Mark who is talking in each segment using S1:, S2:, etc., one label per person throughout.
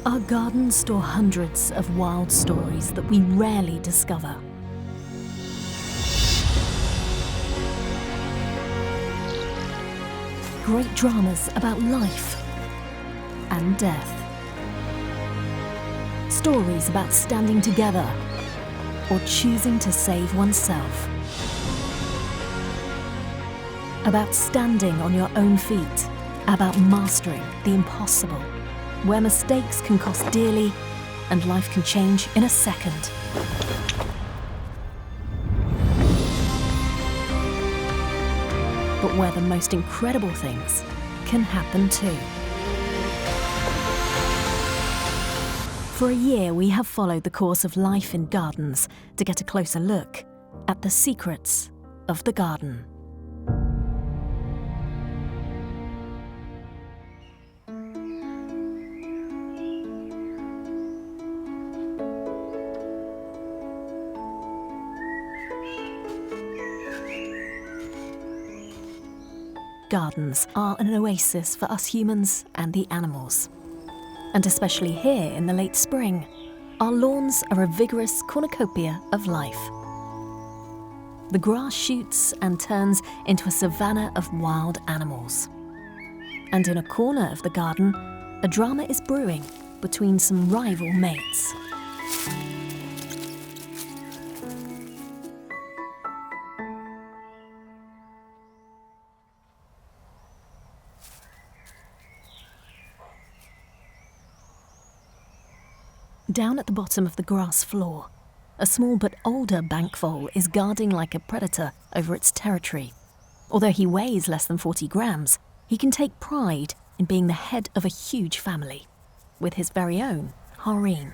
S1: Our gardens store hundreds of wild stories that we rarely discover. Great dramas about life and death. Stories about standing together or choosing to save oneself. About standing on your own feet. About mastering the impossible, where mistakes can cost dearly and life can change in a second. But where the most incredible things can happen too. For a year, we have followed the course of life in gardens to get a closer look at the secrets of the garden. Gardens are an oasis for us humans and the animals. And especially here in the late spring, our lawns are a vigorous cornucopia of life. The grass shoots and turns into a savanna of wild animals. And in a corner of the garden, a drama is brewing between some rival mates. Down at the bottom of the grass floor, a small but older bank vole is guarding like a predator over its territory. Although he weighs less than 40 grams, he can take pride in being the head of a huge family, with his very own harem.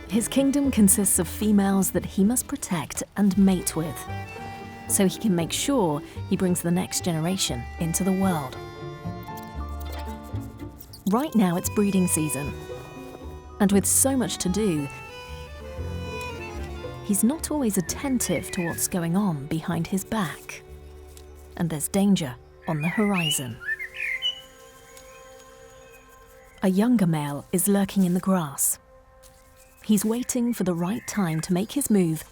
S1: His kingdom consists of females that he must protect and mate with, so he can make sure he brings the next generation into the world. Right now it's breeding season, and with so much to do, he's not always attentive to what's going on behind his back, and there's danger on the horizon. A younger male is lurking in the grass. He's waiting for the right time to make his move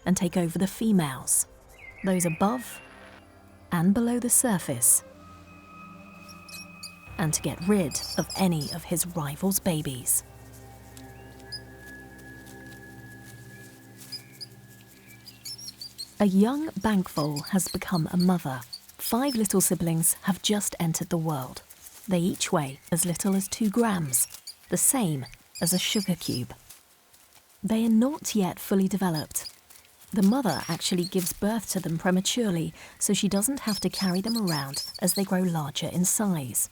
S1: and take over the females, those above and below the surface, and to get rid of any of his rivals' babies. A young bank vole has become a mother. 5 little siblings have just entered the world. They each weigh as little as 2 grams, the same as a sugar cube. They are not yet fully developed. The mother actually gives birth to them prematurely, so she doesn't have to carry them around as they grow larger in size.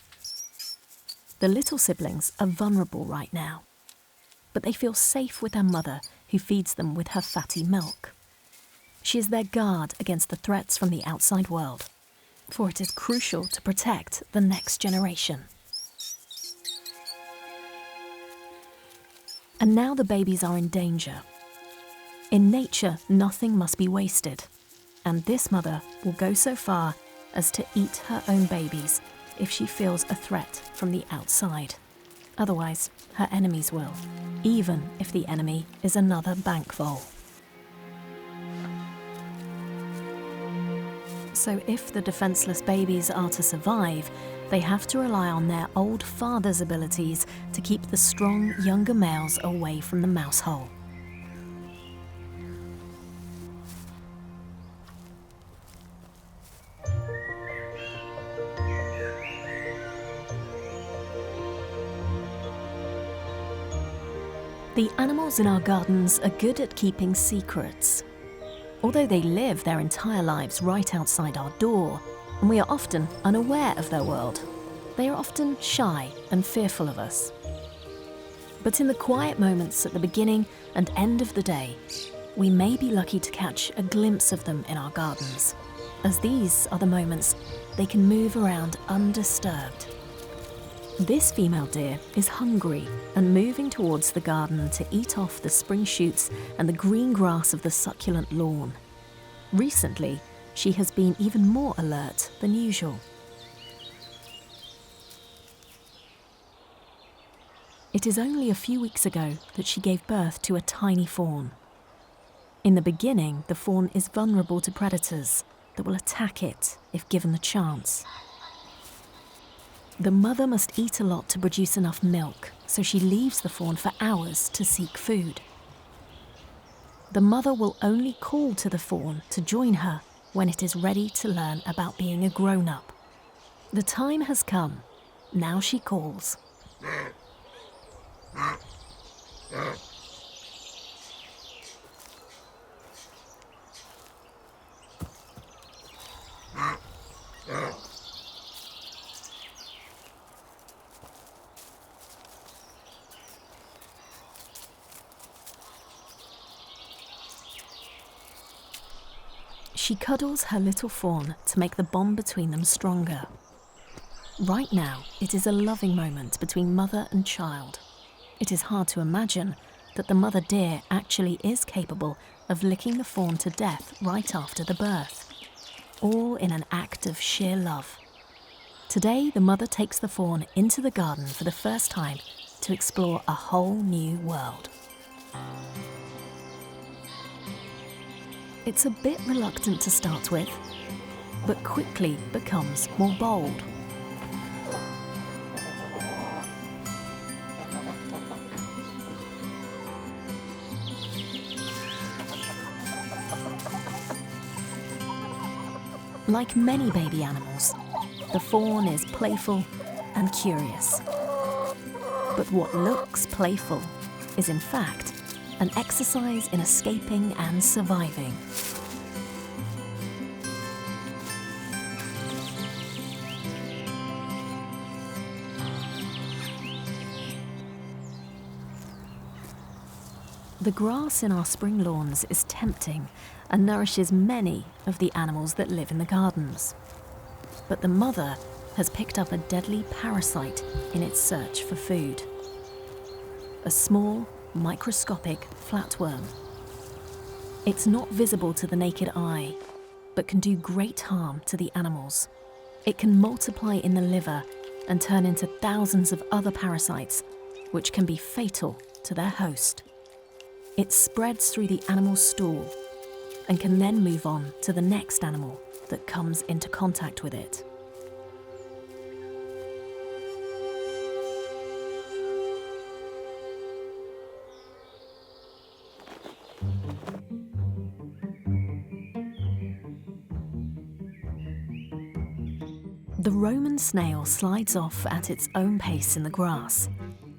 S1: The little siblings are vulnerable right now, but they feel safe with their mother, who feeds them with her fatty milk. She is their guard against the threats from the outside world, for it is crucial to protect the next generation. And now the babies are in danger. In nature, nothing must be wasted, and this mother will go so far as to eat her own babies if she feels a threat from the outside. Otherwise, her enemies will, even if the enemy is another bank vole. So if the defenseless babies are to survive, they have to rely on their old father's abilities to keep the strong younger males away from the mouse hole. The animals in our gardens are good at keeping secrets. Although they live their entire lives right outside our door, and we are often unaware of their world, they are often shy and fearful of us. But in the quiet moments at the beginning and end of the day, we may be lucky to catch a glimpse of them in our gardens, as these are the moments they can move around undisturbed. This female deer is hungry and moving towards the garden to eat off the spring shoots and the green grass of the succulent lawn. Recently, she has been even more alert than usual. It is only a few weeks ago that she gave birth to a tiny fawn. In the beginning, the fawn is vulnerable to predators that will attack it if given the chance. The mother must eat a lot to produce enough milk, so she leaves the fawn for hours to seek food. The mother will only call to the fawn to join her when it is ready to learn about being a grown-up. The time has come. Now she calls. She cuddles her little fawn to make the bond between them stronger. Right now, it is a loving moment between mother and child. It is hard to imagine that the mother deer actually is capable of licking the fawn to death right after the birth, all in an act of sheer love. Today, the mother takes the fawn into the garden for the first time to explore a whole new world. It's a bit reluctant to start with, but quickly becomes more bold. Like many baby animals, the fawn is playful and curious. But what looks playful is in fact an exercise in escaping and surviving. The grass in our spring lawns is tempting and nourishes many of the animals that live in the gardens. But the mother has picked up a deadly parasite in its search for food. A small, microscopic flatworm. It's not visible to the naked eye, but can do great harm to the animals. It can multiply in the liver and turn into thousands of other parasites, which can be fatal to their host. It spreads through the animal's stool and can then move on to the next animal that comes into contact with it. The Roman snail slides off at its own pace in the grass.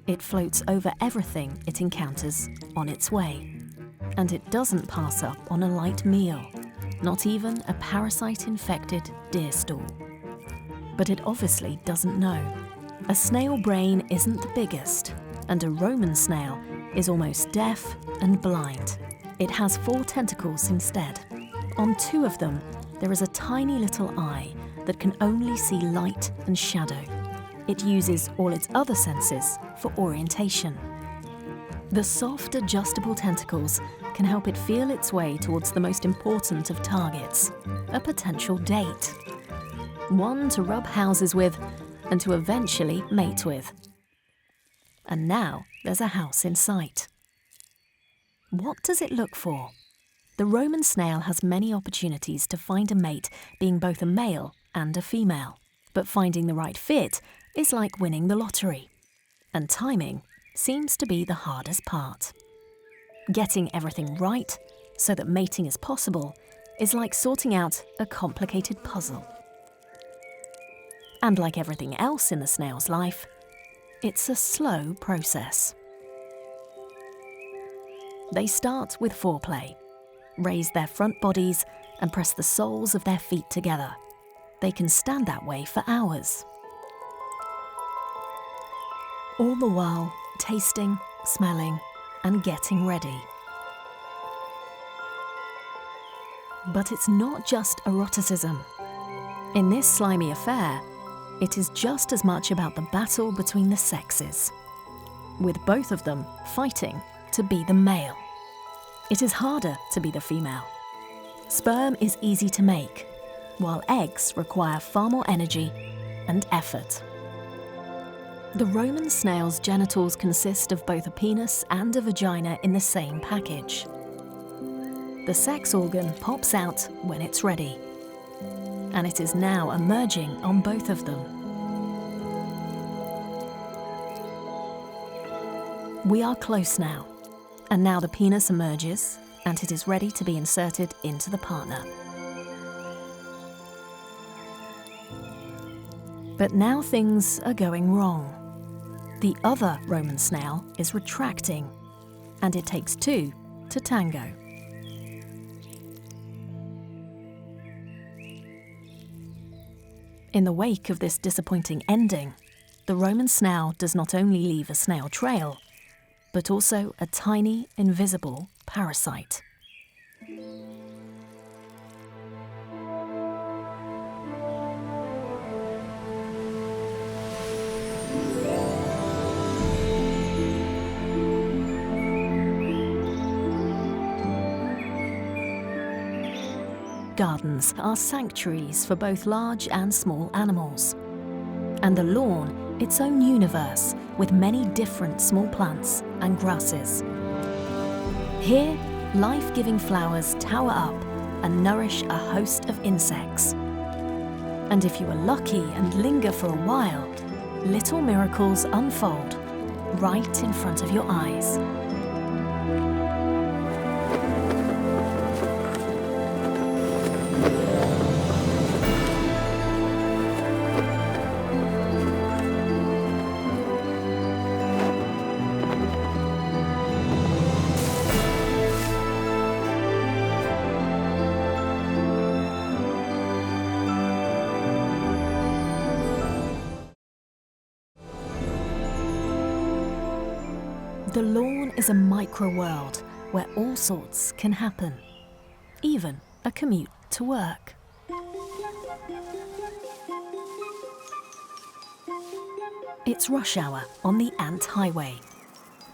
S1: It floats over everything it encounters on its way. And it doesn't pass up on a light meal, not even a parasite-infected deer stool. But it obviously doesn't know. A snail brain isn't the biggest, and a Roman snail is almost deaf and blind. It has 4 tentacles instead. On 2 of them, there is a tiny little eye that can only see light and shadow. It uses all its other senses for orientation. The soft, adjustable tentacles can help it feel its way towards the most important of targets, a potential date. One to rub houses with and to eventually mate with. And now there's a house in sight. What does it look for? The Roman snail has many opportunities to find a mate, being both a male and a female. But finding the right fit is like winning the lottery. And timing seems to be the hardest part. Getting everything right so that mating is possible is like sorting out a complicated puzzle. And like everything else in the snail's life, it's a slow process. They start with foreplay, raise their front bodies and press the soles of their feet together. They can stand that way for hours. All the while, tasting, smelling, and getting ready. But it's not just eroticism. In this slimy affair, it is just as much about the battle between the sexes, with both of them fighting to be the male. It is harder to be the female. Sperm is easy to make, while eggs require far more energy and effort. The Roman snail's genitals consist of both a penis and a vagina in the same package. The sex organ pops out when it's ready, and it is now emerging on both of them. We are close now, and now the penis emerges and it is ready to be inserted into the partner. But now things are going wrong. The other Roman snail is retracting, and it takes two to tango. In the wake of this disappointing ending, the Roman snail does not only leave a snail trail, but also a tiny, invisible parasite. Gardens are sanctuaries for both large and small animals, and the lawn its own universe with many different small plants and grasses. Here, life-giving flowers tower up and nourish a host of insects. And if you are lucky and linger for a while, little miracles unfold right in front of your eyes. The lawn is a micro-world where all sorts can happen, even a commute to work. It's rush hour on the ant highway,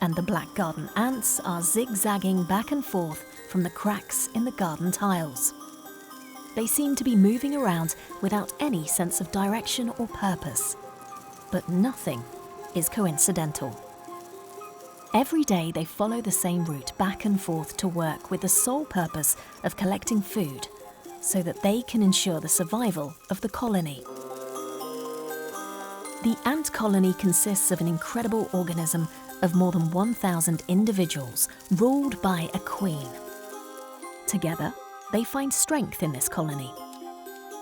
S1: and the black garden ants are zigzagging back and forth from the cracks in the garden tiles. They seem to be moving around without any sense of direction or purpose, but nothing is coincidental. Every day they follow the same route back and forth to work with the sole purpose of collecting food so that they can ensure the survival of the colony. The ant colony consists of an incredible organism of more than 1,000 individuals ruled by a queen. Together, they find strength in this colony.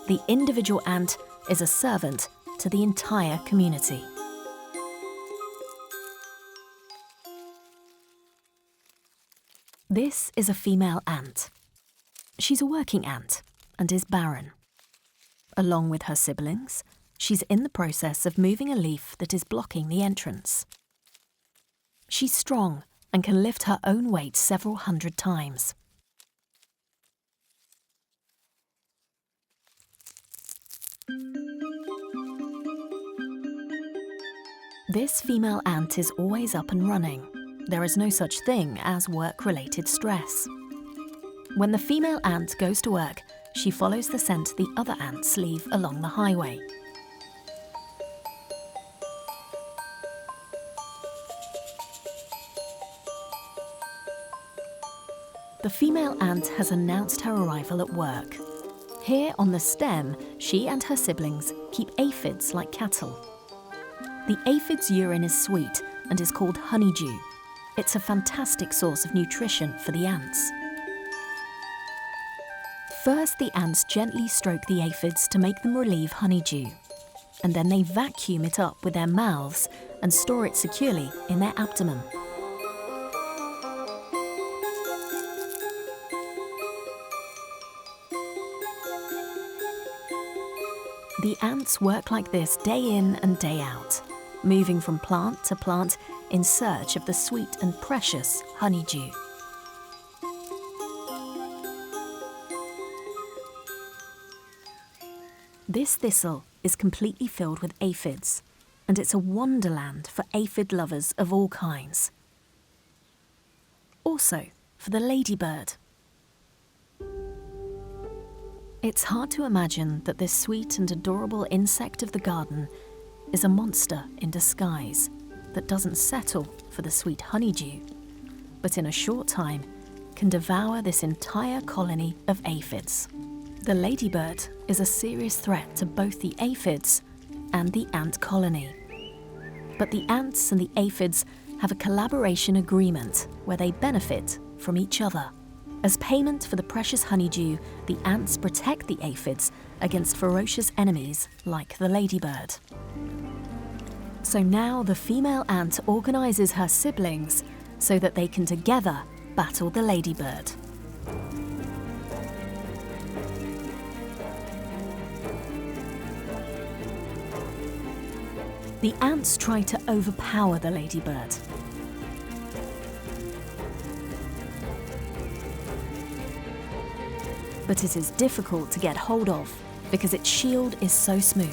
S1: The individual ant is a servant to the entire community. This is a female ant. She's a working ant and is barren. Along with her siblings, she's in the process of moving a leaf that is blocking the entrance. She's strong and can lift her own weight several hundred times. This female ant is always up and running. There is no such thing as work-related stress. When the female ant goes to work, she follows the scent the other ants leave along the highway. The female ant has announced her arrival at work. Here on the stem, she and her siblings keep aphids like cattle. The aphid's urine is sweet and is called honeydew. It's a fantastic source of nutrition for the ants. First, the ants gently stroke the aphids to make them relieve honeydew, and then they vacuum it up with their mouths and store it securely in their abdomen. The ants work like this day in and day out, moving from plant to plant in search of the sweet and precious honeydew. This thistle is completely filled with aphids, and it's a wonderland for aphid lovers of all kinds. Also for the ladybird. It's hard to imagine that this sweet and adorable insect of the garden is a monster in disguise that doesn't settle for the sweet honeydew, but in a short time can devour this entire colony of aphids. The ladybird is a serious threat to both the aphids and the ant colony. But the ants and the aphids have a collaboration agreement where they benefit from each other. As payment for the precious honeydew, the ants protect the aphids against ferocious enemies like the ladybird. So now the female ant organises her siblings so that they can together battle the ladybird. The ants try to overpower the ladybird. But it is difficult to get hold of because its shield is so smooth.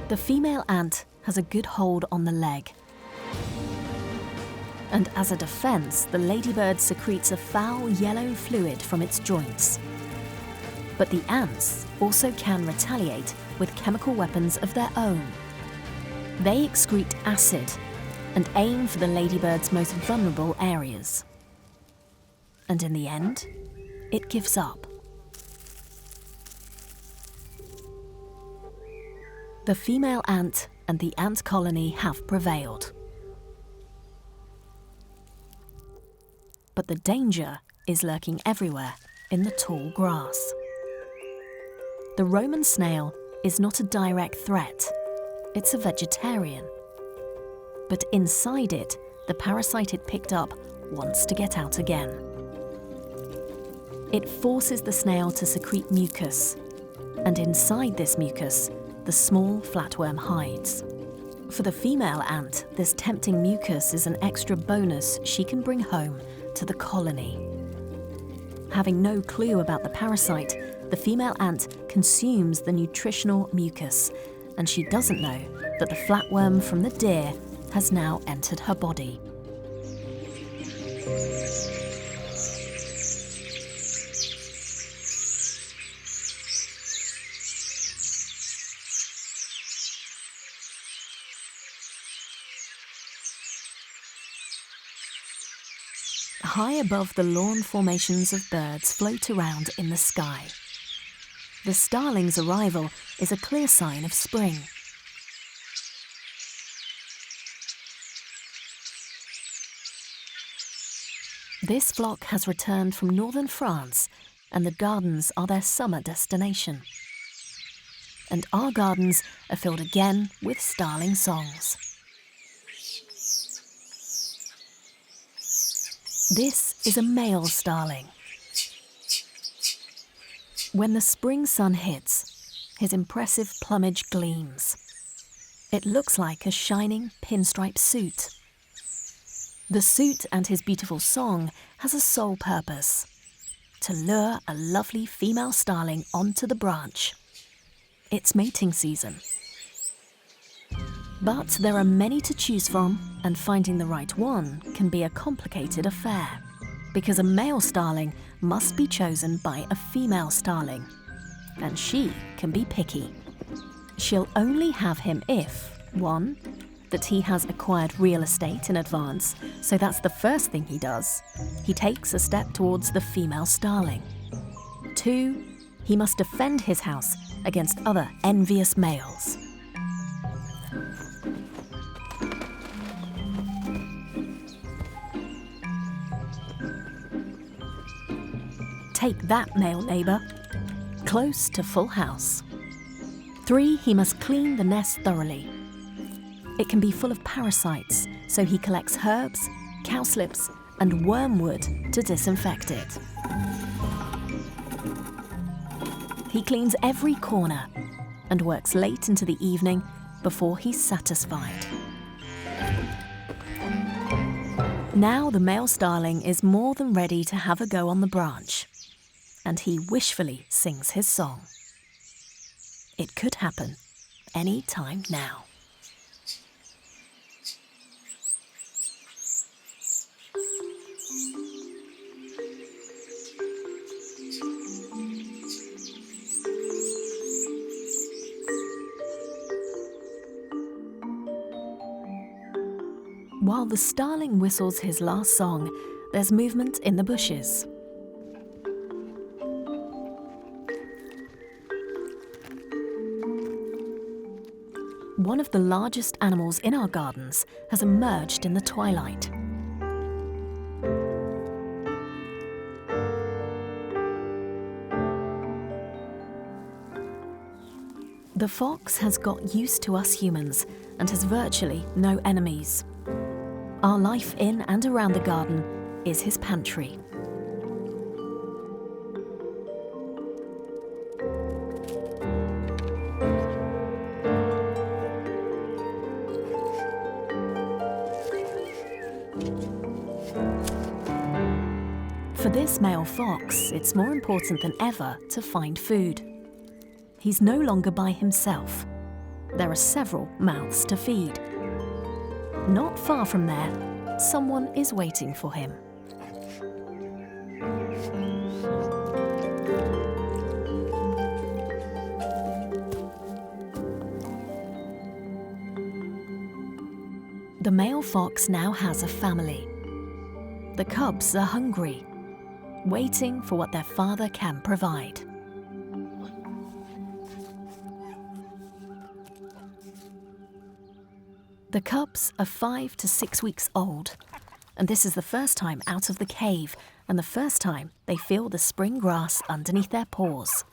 S1: The female ant has a good hold on the leg. And as a defense, the ladybird secretes a foul yellow fluid from its joints. But the ants also can retaliate with chemical weapons of their own. They excrete acid and aim for the ladybird's most vulnerable areas. And in the end, it gives up. The female ant and the ant colony have prevailed. But the danger is lurking everywhere in the tall grass. The Roman snail is not a direct threat, it's a vegetarian. But inside it, the parasite it picked up wants to get out again. It forces the snail to secrete mucus, and inside this mucus, the small flatworm hides. For the female ant, this tempting mucus is an extra bonus she can bring home to the colony. Having no clue about the parasite, the female ant consumes the nutritional mucus, and she doesn't know that the flatworm from the deer has now entered her body. High above the lawn, formations of birds float around in the sky. The starling's arrival is a clear sign of spring. This flock has returned from northern France, and the gardens are their summer destination. And our gardens are filled again with starling songs. This is a male starling. When the spring sun hits, his impressive plumage gleams. It looks like a shining pinstripe suit. The suit and his beautiful song has a sole purpose: to lure a lovely female starling onto the branch. It's mating season. But there are many to choose from, and finding the right one can be a complicated affair, because a male starling must be chosen by a female starling, and she can be picky. She'll only have him if, 1, that he has acquired real estate in advance, so that's the first thing he does. He takes a step towards the female starling. 2, he must defend his house against other envious males. Take that, male neighbour. Close to full house. 3, he must clean the nest thoroughly. It can be full of parasites, so he collects herbs, cowslips, and wormwood to disinfect it. He cleans every corner and works late into the evening before he's satisfied. Now the male starling is more than ready to have a go on the branch, and he wishfully sings his song. It could happen any time now. While the starling whistles his last song, there's movement in the bushes. One of the largest animals in our gardens has emerged in the twilight. The fox has got used to us humans and has virtually no enemies. Our life in and around the garden is his pantry. For this male fox, it's more important than ever to find food. He's no longer by himself. There are several mouths to feed. Not far from there, someone is waiting for him. The male fox now has a family. The cubs are hungry, waiting for what their father can provide. The cubs are 5 to 6 weeks old, and this is the first time out of the cave and the first time they feel the spring grass underneath their paws.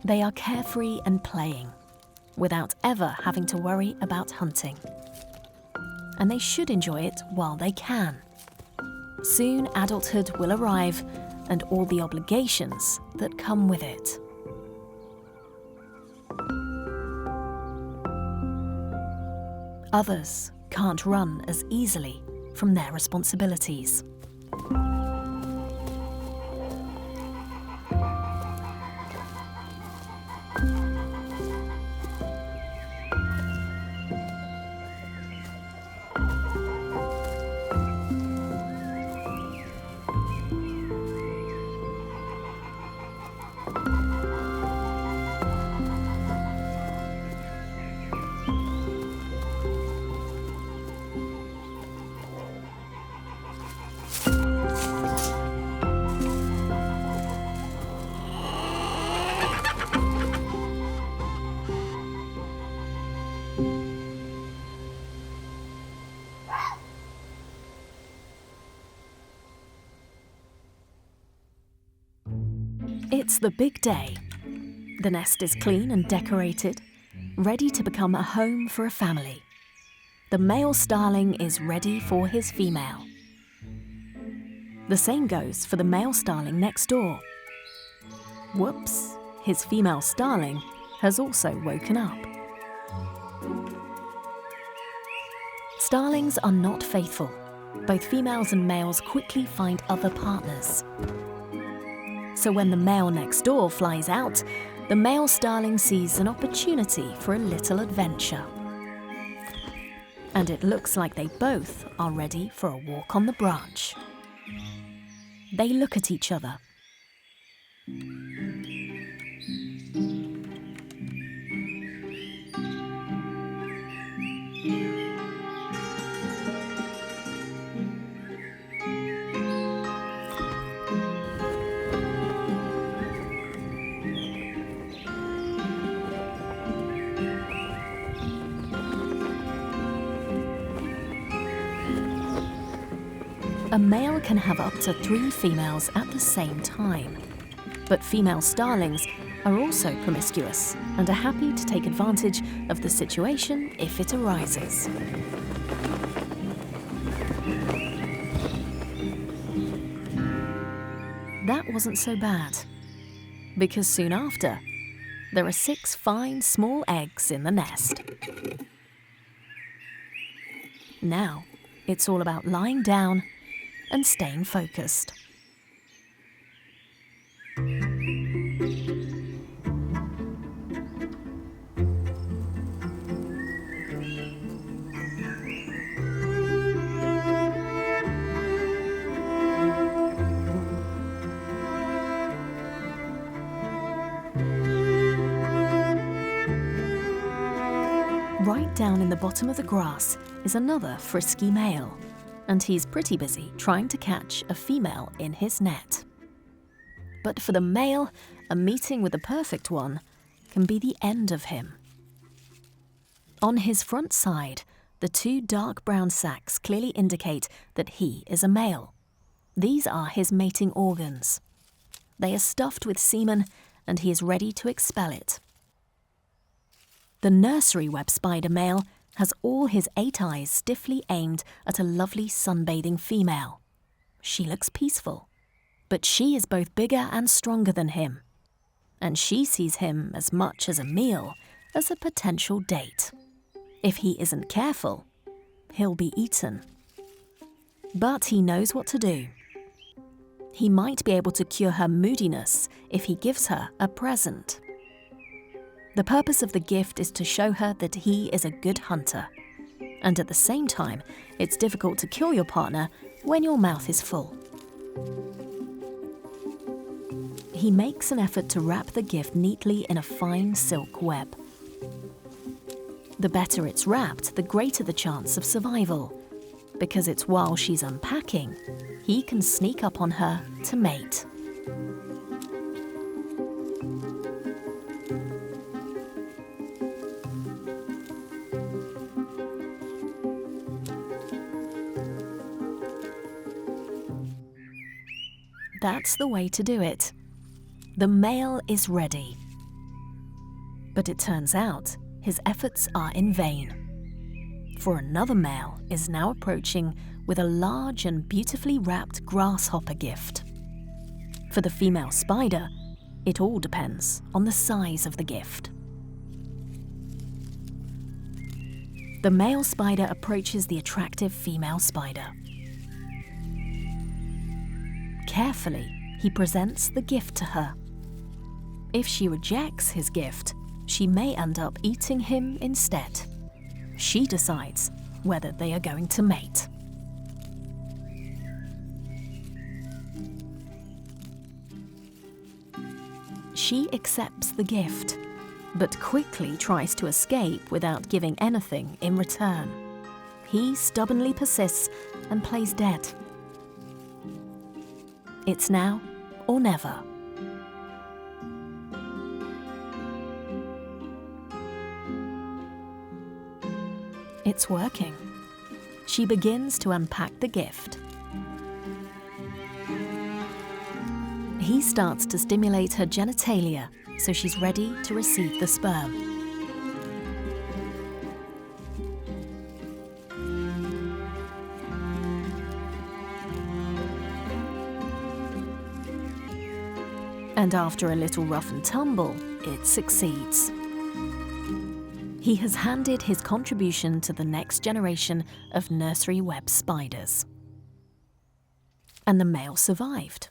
S1: They are carefree and playing, without ever having to worry about hunting. And they should enjoy it while they can. Soon adulthood will arrive and all the obligations that come with it. Others can't run as easily from their responsibilities. It's the big day. The nest is clean and decorated, ready to become a home for a family. The male starling is ready for his female. The same goes for the male starling next door. Whoops, his female starling has also woken up. Starlings are not faithful. Both females and males quickly find other partners. So when the male next door flies out, the male starling sees an opportunity for a little adventure. And it looks like they both are ready for a walk on the branch. They look at each other. A male can have up to 3 females at the same time. But female starlings are also promiscuous and are happy to take advantage of the situation if it arises. That wasn't so bad, because soon after, there are 6 fine small eggs in the nest. Now, It's all about lying down and staying focused. Right down in the bottom of the grass is another frisky male, and he's pretty busy trying to catch a female in his net. But for the male, a meeting with the perfect one can be the end of him. On his front side, the two dark brown sacs clearly indicate that he is a male. These are his mating organs. They are stuffed with semen, and he is ready to expel it. The nursery web spider male has all his 8 eyes stiffly aimed at a lovely sunbathing female. She looks peaceful, but she is both bigger and stronger than him, and she sees him as much as a meal as a potential date. If he isn't careful, he'll be eaten. But he knows what to do. He might be able to cure her moodiness if he gives her a present. The purpose of the gift is to show her that he is a good hunter. And at the same time, it's difficult to kill your partner when your mouth is full. He makes an effort to wrap the gift neatly in a fine silk web. The better it's wrapped, the greater the chance of survival. Because it's while she's unpacking, he can sneak up on her to mate. That's the way to do it. The male is ready. But it turns out his efforts are in vain. For another male is now approaching with a large and beautifully wrapped grasshopper gift. For the female spider, it all depends on the size of the gift. The male spider approaches the attractive female spider. Carefully, he presents the gift to her. If she rejects his gift, she may end up eating him instead. She decides whether they are going to mate. She accepts the gift, but quickly tries to escape without giving anything in return. He stubbornly persists and plays dead. It's now or never. It's working. She begins to unpack the gift. He starts to stimulate her genitalia, so she's ready to receive the sperm. And after a little rough and tumble, it succeeds. He has handed his contribution to the next generation of nursery web spiders. And the male survived.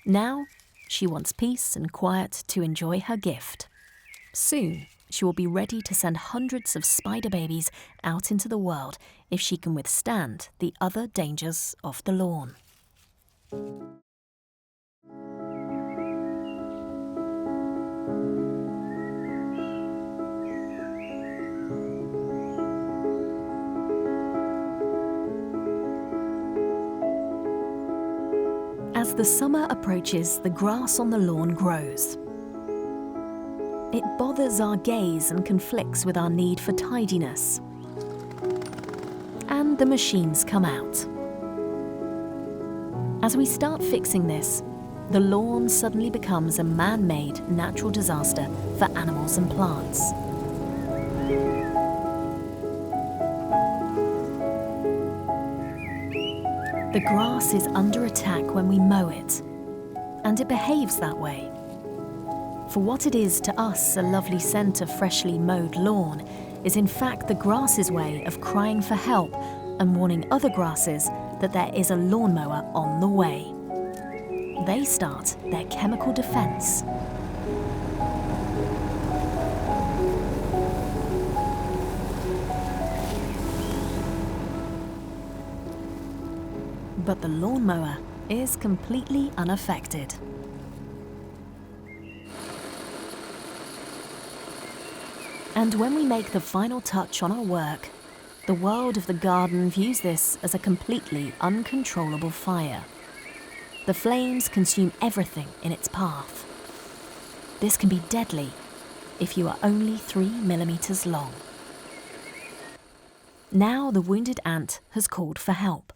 S1: Now, she wants peace and quiet to enjoy her gift. Soon, she will be ready to send hundreds of spider babies out into the world if she can withstand the other dangers of the lawn. As the summer approaches, the grass on the lawn grows. It bothers our gaze and conflicts with our need for tidiness. And the machines come out. As we start fixing this, the lawn suddenly becomes a man-made natural disaster for animals and plants. The grass is under attack when we mow it, and it behaves that way. For what it is to us a lovely scent of freshly mowed lawn is in fact the grass's way of crying for help and warning other grasses that there is a lawnmower on the way. They start their chemical defense. But the lawnmower is completely unaffected. And when we make the final touch on our work, the world of the garden views this as a completely uncontrollable fire. The flames consume everything in its path. This can be deadly if you are only 3 millimeters long. Now the wounded ant has called for help.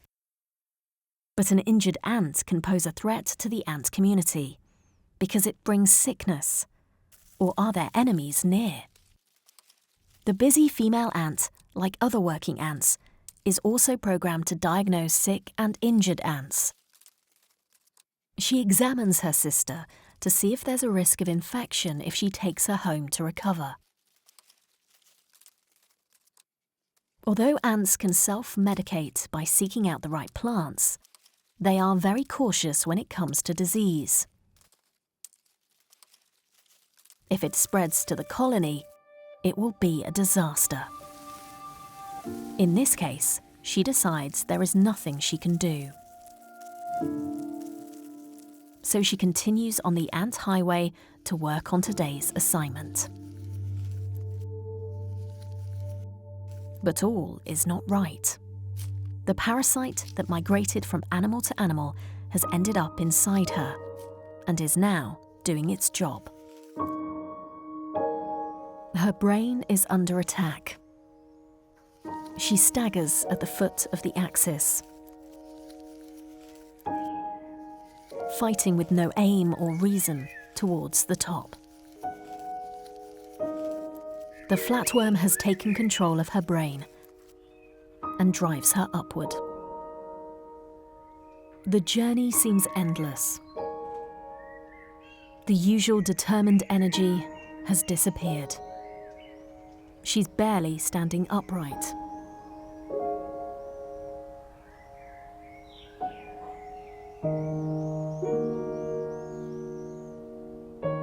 S1: But an injured ant can pose a threat to the ant community because it brings sickness. Or are there enemies near? The busy female ant, like other working ants, is also programmed to diagnose sick and injured ants. She examines her sister to see if there's a risk of infection if she takes her home to recover. Although ants can self-medicate by seeking out the right plants, they are very cautious when it comes to disease. If it spreads to the colony, it will be a disaster. In this case, she decides there is nothing she can do. So she continues on the ant highway to work on today's assignment. But all is not right. The parasite that migrated from animal to animal has ended up inside her and is now doing its job. Her brain is under attack. She staggers at the foot of the axis, fighting with no aim or reason towards the top. The flatworm has taken control of her brain and drives her upward. The journey seems endless. The usual determined energy has disappeared. She's barely standing upright.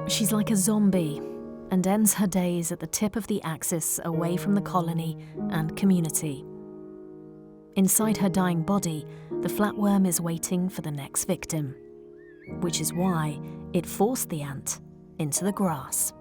S1: She's like a zombie and ends her days at the tip of the axis away from the colony and community. Inside her dying body, the flatworm is waiting for the next victim, which is why it forced the ant into the grass.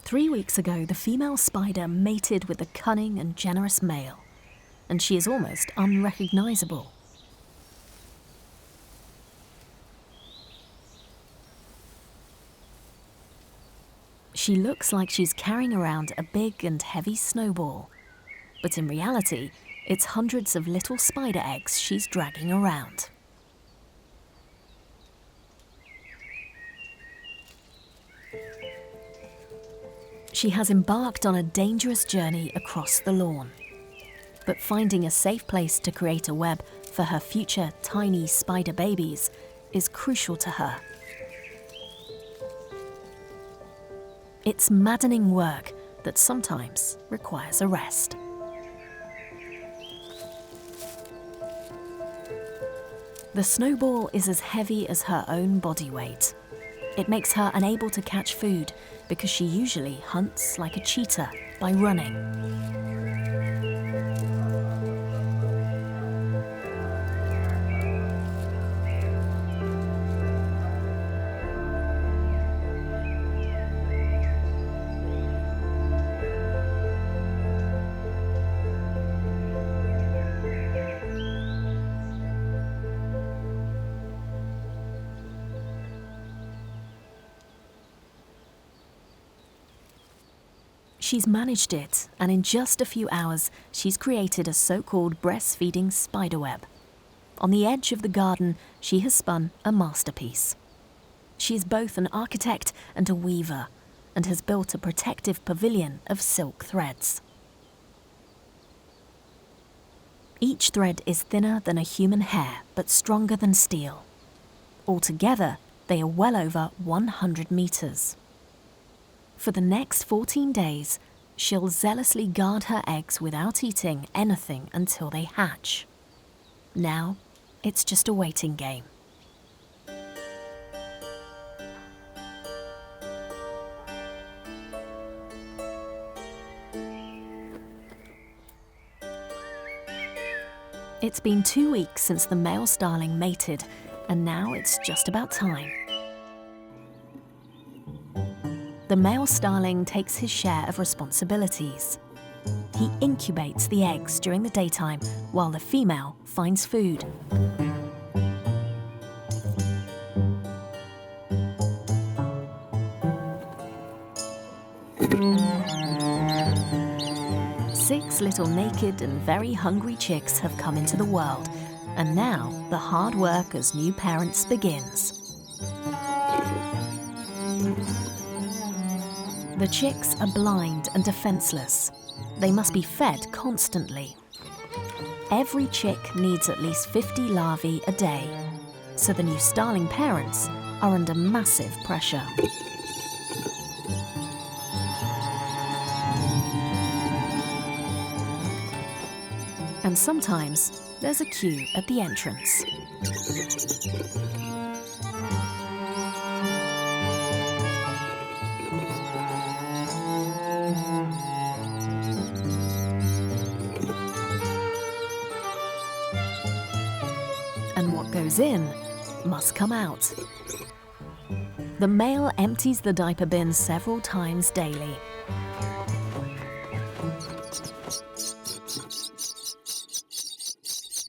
S1: Three weeks ago, the female spider mated with the cunning and generous male, and she is almost unrecognizable. She looks like she's carrying around a big and heavy snowball, but in reality, it's hundreds of little spider eggs she's dragging around. She has embarked on a dangerous journey across the lawn, but finding a safe place to create a web for her future tiny spider babies is crucial to her. It's maddening work that sometimes requires a rest. The snowball is as heavy as her own body weight. It makes her unable to catch food because she usually hunts like a cheetah by running. She's managed it, and in just a few hours, she's created a so-called breastfeeding spiderweb. On the edge of the garden, she has spun a masterpiece. She is both an architect and a weaver, and has built a protective pavilion of silk threads. Each thread is thinner than a human hair, but stronger than steel. Altogether, they are well over 100 meters. For the next 14 days, she'll zealously guard her eggs without eating anything until they hatch. Now, it's just a waiting game. It's been 2 weeks since the male starling mated, and now it's just about time. The male starling takes his share of responsibilities. He incubates the eggs during the daytime while the female finds food. Six little naked and very hungry chicks have come into the world, and now the hard work as new parents begins. The chicks are blind and defenseless. They must be fed constantly. Every chick needs at least 50 larvae a day, so the new starling parents are under massive pressure. And sometimes there's a queue at the entrance. And what goes in must come out. The male empties the diaper bin several times daily.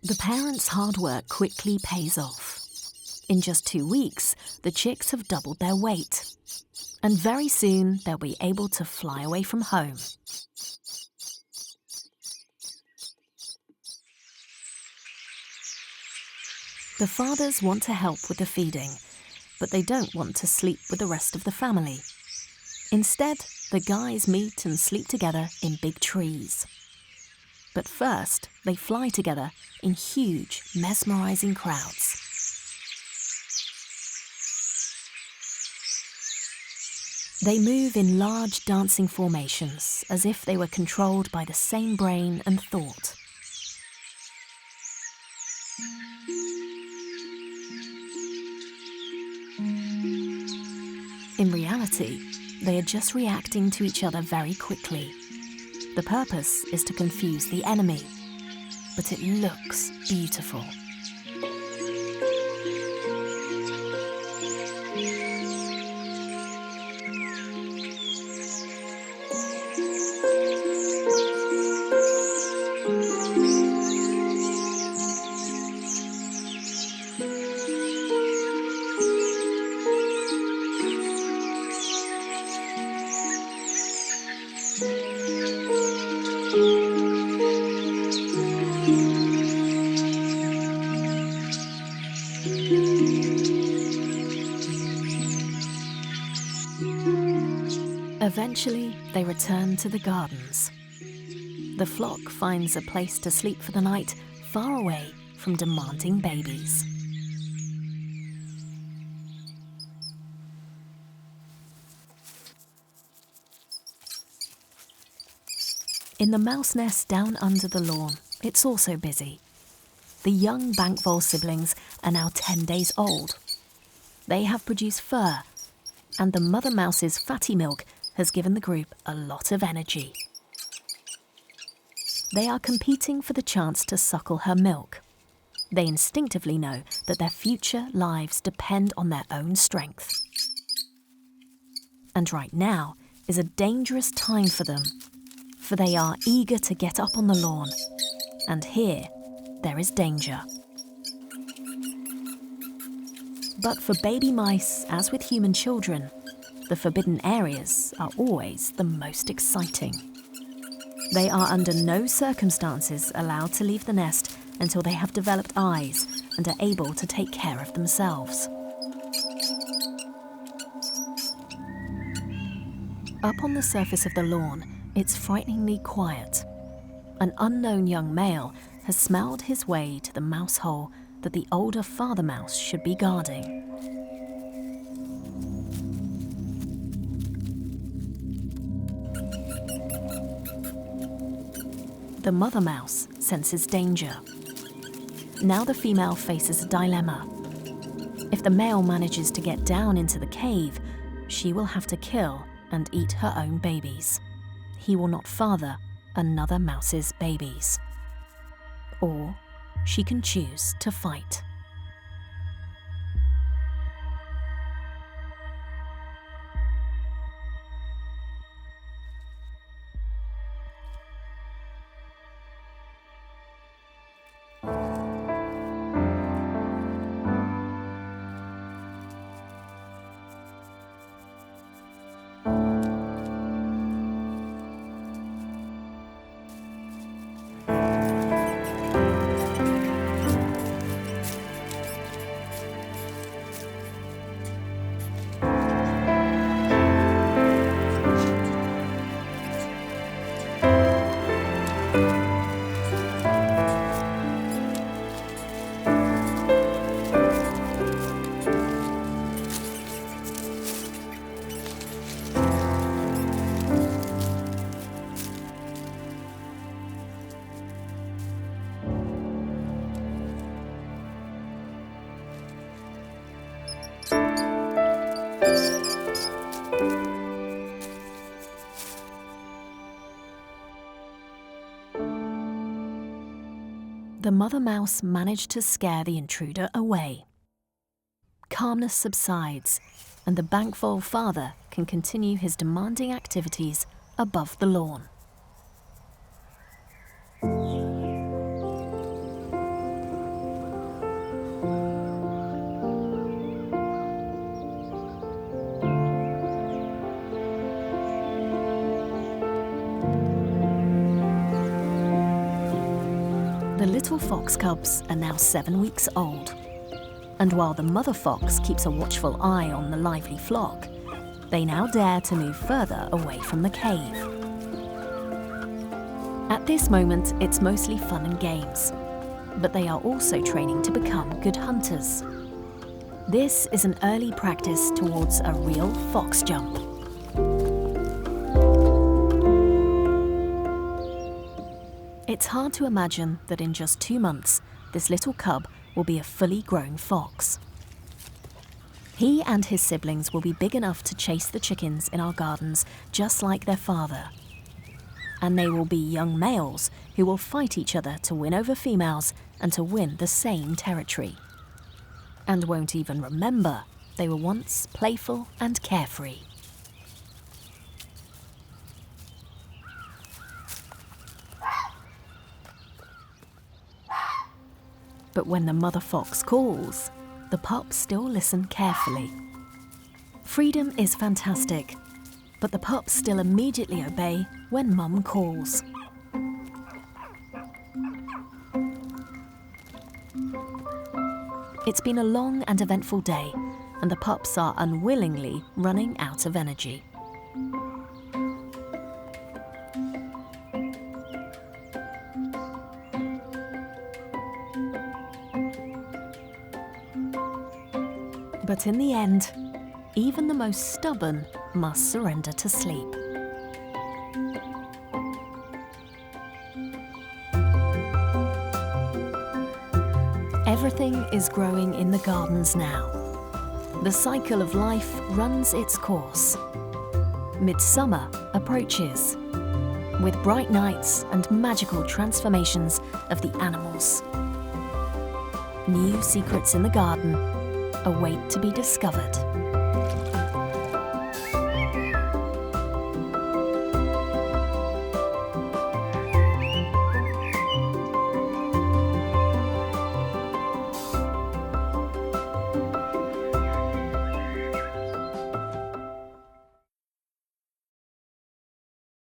S1: The parents' hard work quickly pays off. In just 2 weeks, the chicks have doubled their weight. And very soon, they'll be able to fly away from home. The fathers want to help with the feeding, but they don't want to sleep with the rest of the family. Instead, the guys meet and sleep together in big trees. But first, they fly together in huge, mesmerizing crowds. They move in large dancing formations, as if they were controlled by the same brain and thought. In reality, they are just reacting to each other very quickly. The purpose is to confuse the enemy, but it looks beautiful. Eventually, they return to the gardens. The flock finds a place to sleep for the night, far away from demanding babies. In the mouse nest down under the lawn, it's also busy. The young bank vole siblings are now 10 days old. They have produced fur, and the mother mouse's fatty milk has given the group a lot of energy. They are competing for the chance to suckle her milk. They instinctively know that their future lives depend on their own strength. And right now is a dangerous time for them, for they are eager to get up on the lawn, and here there is danger. But for baby mice, as with human children, the forbidden areas are always the most exciting. They are under no circumstances allowed to leave the nest until they have developed eyes and are able to take care of themselves. Up on the surface of the lawn, it's frighteningly quiet. An unknown young male has smelled his way to the mouse hole that the older father mouse should be guarding. The mother mouse senses danger. Now the female faces a dilemma. If the male manages to get down into the cave, she will have to kill and eat her own babies. He will not father another mouse's babies. Or she can choose to fight. The mother mouse managed to scare the intruder away. Calmness subsides, and the bank vole father can continue his demanding activities above the lawn. The little fox cubs are now 7 weeks old, and while the mother fox keeps a watchful eye on the lively flock, they now dare to move further away from the cave. At this moment, it's mostly fun and games, but they are also training to become good hunters. This is an early practice towards a real fox jump. It's hard to imagine that in just 2 months, this little cub will be a fully grown fox. He and his siblings will be big enough to chase the chickens in our gardens just like their father. And they will be young males who will fight each other to win over females and to win the same territory. And won't even remember they were once playful and carefree. But when the mother fox calls, the pups still listen carefully. Freedom is fantastic, but the pups still immediately obey when mum calls. It's been a long and eventful day, and the pups are unwillingly running out of energy. But in the end, even the most stubborn must surrender to sleep. Everything is growing in the gardens now. The cycle of life runs its course. Midsummer approaches, with bright nights and magical transformations of the animals. New secrets in the garden await to be discovered.